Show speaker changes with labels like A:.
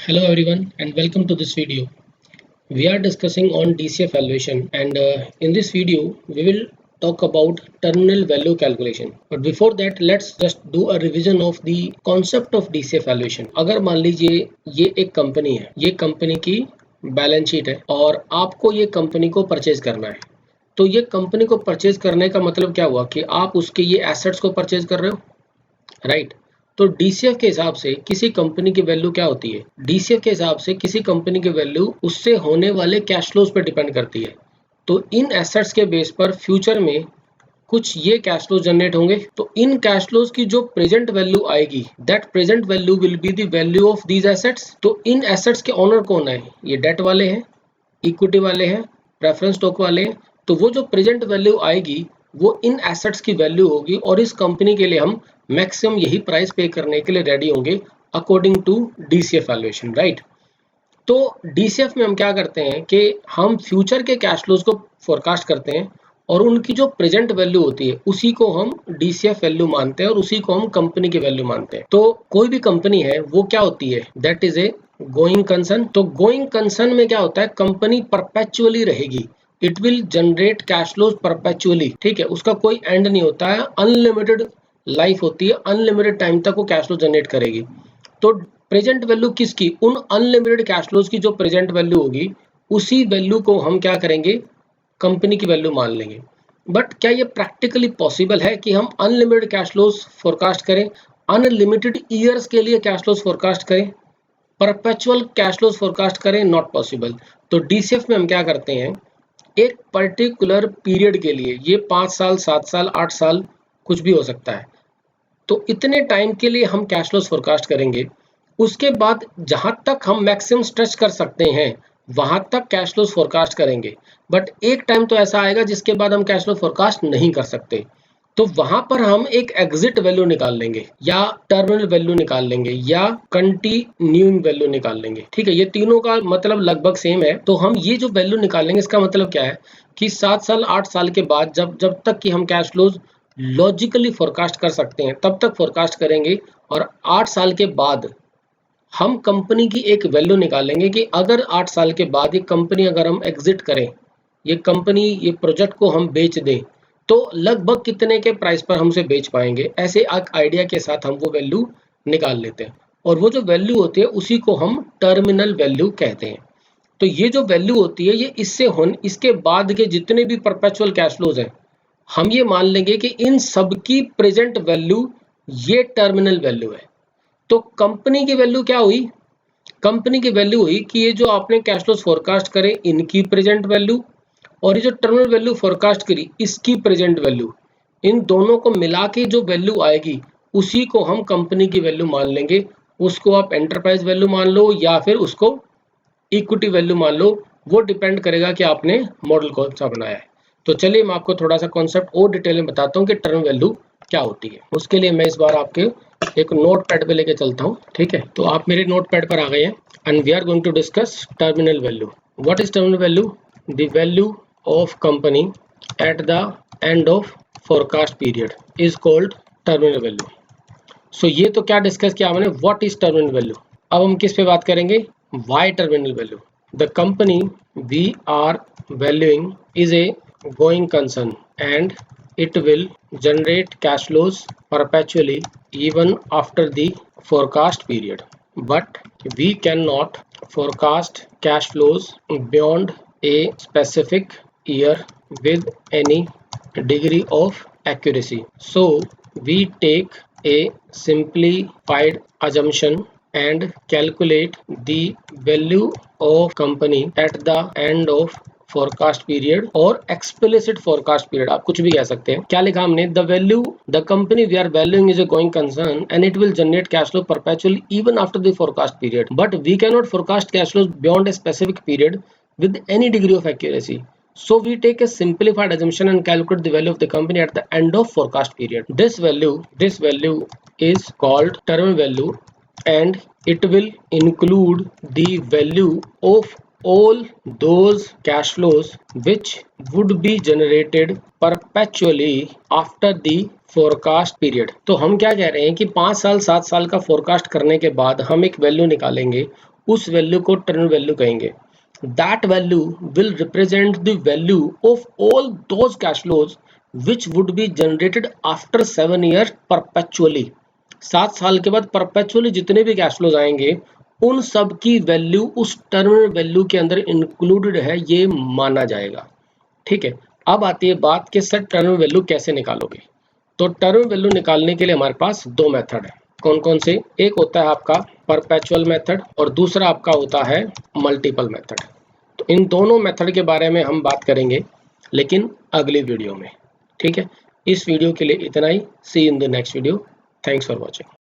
A: Hello everyone and welcome to this video. We are discussing on DCF valuation and in this video we will talk about terminal value calculation. But before that let's just do a revision of the concept of DCF valuation. अगर मान लीजिए ये एक company है, ये company की balance sheet है और आपको ये कंपनी को परचेज करना है। तो ये कंपनी को परचेज करने का मतलब क्या हुआ कि आप उसके ये एसेट्स को परचेज कर रहे हो, राइट। तो डीसीएफ के हिसाब से किसी कंपनी की वैल्यू क्या होती है? डीसीएफ के हिसाब से किसी कंपनी की वैल्यू उससे होने वाले कैश फ्लोज पर डिपेंड करती है। तो इन एसेट्स के बेस पर फ्यूचर में कुछ ये कैश फ्लोज जनरेट होंगे। तो इन कैश फ्लोज की जो प्रेजेंट वैल्यू आएगी, that present value will be the value of these assets. तो इन एसेट्स के ओनर कौन है? ये डेट वाले हैं, इक्विटी वाले हैं, प्रेफरेंस स्टॉक वाले हैं। तो वो जो प्रेजेंट वैल्यू आएगी वो इन एसेट्स की वैल्यू होगी और इस कंपनी के लिए हम मैक्सिमम यही प्राइस पे करने के लिए रेडी होंगे according to DCF valuation, right. तो डीसीएफ में हम क्या करते हैं कि हम फ्यूचर के कैश फ्लोज को फोरकास्ट करते हैं और उनकी जो प्रेजेंट वैल्यू होती है उसी को हम डीसीएफ वैल्यू मानते हैं और उसी को हम कंपनी की वैल्यू मानते हैं। तो कोई भी कंपनी है वो क्या होती है? That is a going concern. तो गोइंग कंसर्न में क्या होता है? कंपनी परपेचुअली रहेगी, it will generate cash flows perpetually, ठीक है। उसका कोई एंड नहीं होता है, अनलिमिटेड लाइफ होती है, अनलिमिटेड टाइम तक वो कैश फ्लो जनरेट करेगी। तो प्रेजेंट वैल्यू किसकी? उन अनलिमिटेड कैश फ्लोज की जो प्रेजेंट वैल्यू होगी उसी वैल्यू को हम क्या करेंगे? कंपनी की वैल्यू मान लेंगे। बट क्या ये प्रैक्टिकली पॉसिबल है कि हम अनलिमिटेड कैश फ्लोज फोरकास्ट करें, अनलिमिटेड ईयर्स के लिए कैश फ्लोज फोरकास्ट करें, परपेचुअल कैश फ्लोज फोरकास्ट करें? Not possible. तो डीसीएफ में हम क्या करते हैं, एक पर्टिकुलर पीरियड के लिए, ये 5 साल, 7 साल, 8 साल कुछ भी हो सकता है, तो इतने टाइम के लिए हम कैश फ्लोज फोरकास्ट करेंगे। उसके बाद जहां तक हम मैक्सिमम स्ट्रेच कर सकते हैं वहां तक कैश फ्लोज फोरकास्ट करेंगे। बट एक टाइम तो ऐसा आएगा जिसके बाद हम कैश फ्लो फोरकास्ट नहीं कर सकते, तो वहां पर हम एक एग्जिट वैल्यू निकाल लेंगे या टर्मिनल वैल्यू निकाल लेंगे या कंटिन्यूइंग वैल्यू निकाल लेंगे, ठीक है। ये तीनों का मतलब लगभग सेम है। तो हम ये जो वैल्यू निकालेंगे इसका मतलब क्या है कि 7 साल 8 साल के बाद जब तक कि हम कैश फ्लोज लॉजिकली फोरकास्ट कर सकते हैं तब तक फोरकास्ट करेंगे और 8 साल के बाद हम कंपनी की एक वैल्यू निकालेंगे कि अगर 8 साल के बाद ये कंपनी अगर हम एग्जिट करें, ये कंपनी, ये प्रोजेक्ट को हम बेच दें तो लगभग कितने के प्राइस पर हम उसे बेच पाएंगे। ऐसे एक आइडिया के साथ हम वो वैल्यू निकाल लेते हैं और वो जो वैल्यू होती है उसी को हम टर्मिनल वैल्यू कहते हैं। तो ये जो वैल्यू होती है ये इसके बाद के जितने भी परपेचुअल कैश फ्लोज हैं हम ये मान लेंगे कि इन सब की प्रेजेंट वैल्यू ये टर्मिनल वैल्यू है। तो कंपनी की वैल्यू क्या हुई? कंपनी की वैल्यू हुई कि ये जो आपने कैश फ्लोज फोरकास्ट करे इनकी प्रेजेंट वैल्यू और ये जो टर्मिनल वैल्यू फोरकास्ट करी इसकी प्रेजेंट वैल्यू, इन दोनों को मिला के जो वैल्यू आएगी उसी को हम कंपनी की वैल्यू मान लेंगे। उसको आप एंटरप्राइज वैल्यू मान लो या फिर उसको इक्विटी वैल्यू मान लो, वो डिपेंड करेगा कि आपने मॉडल कौन सा बनाया है। तो चलिए मैं आपको थोड़ा सा कॉन्सेप्ट और डिटेल में बताता हूँ कि टर्म वैल्यू क्या होती है। उसके लिए मैं इस बार आपके एक नोट पैड पे लेके चलता हूँ, ठीक है। तो आप मेरे नोट पैड पर आ गए हैं and we are going to discuss terminal value. What is terminal value? The value of company at the end of forecast period is called terminal value. So ये तो क्या डिस्कस किया हमने, व्हाट इज टर्मिनल वैल्यू। अब हम किस पे बात करेंगे? Why terminal value. The company we are valuing is a going concern and it will generate cash flows perpetually even after the forecast period, but we cannot forecast cash flows beyond a specific year with any degree of accuracy. So we take a simplified assumption and calculate the value of company at the end of forecast period और explicit forecast period, आप कुछ भी कह सकते हैं। क्या लिखा हमने? The value the company we are valuing is a going concern and it will generate cash flow perpetually even after the forecast period, but we can not forecast cash flow beyond a specific period with any degree of accuracy. So we take a simplified assumption and calculate the value of the company at the end of forecast period. This value is called terminal value and it will include the value of all those cash flows which would be generated perpetually after the forecast period। तो हम क्या कह रहे हैं कि 5 साल 7 साल का फोरकास्ट करने के बाद हम एक वैल्यू निकालेंगे, उस वैल्यू को टर्न वैल्यू कहेंगे। That value will represent the value of all those cash flows which would be generated after 7 years perpetually। 7 साल के बाद perpetually जितने भी कैश फ्लोज आएंगे उन सब की वैल्यू उस टर्म वैल्यू के अंदर इंक्लूडेड है, ये माना जाएगा। ठीक है, अब आती है बात कि सर टर्म वैल्यू कैसे निकालोगे। तो टर्म वैल्यू निकालने के लिए हमारे पास दो मेथड है। कौन कौन से? एक होता है आपका परपेचुअल मेथड और दूसरा आपका होता है मल्टीपल मेथड। तो इन दोनों मेथड के बारे में हम बात करेंगे लेकिन अगली वीडियो में। ठीक है, इस वीडियो के लिए इतना ही। See in the next video. Thanks for watching.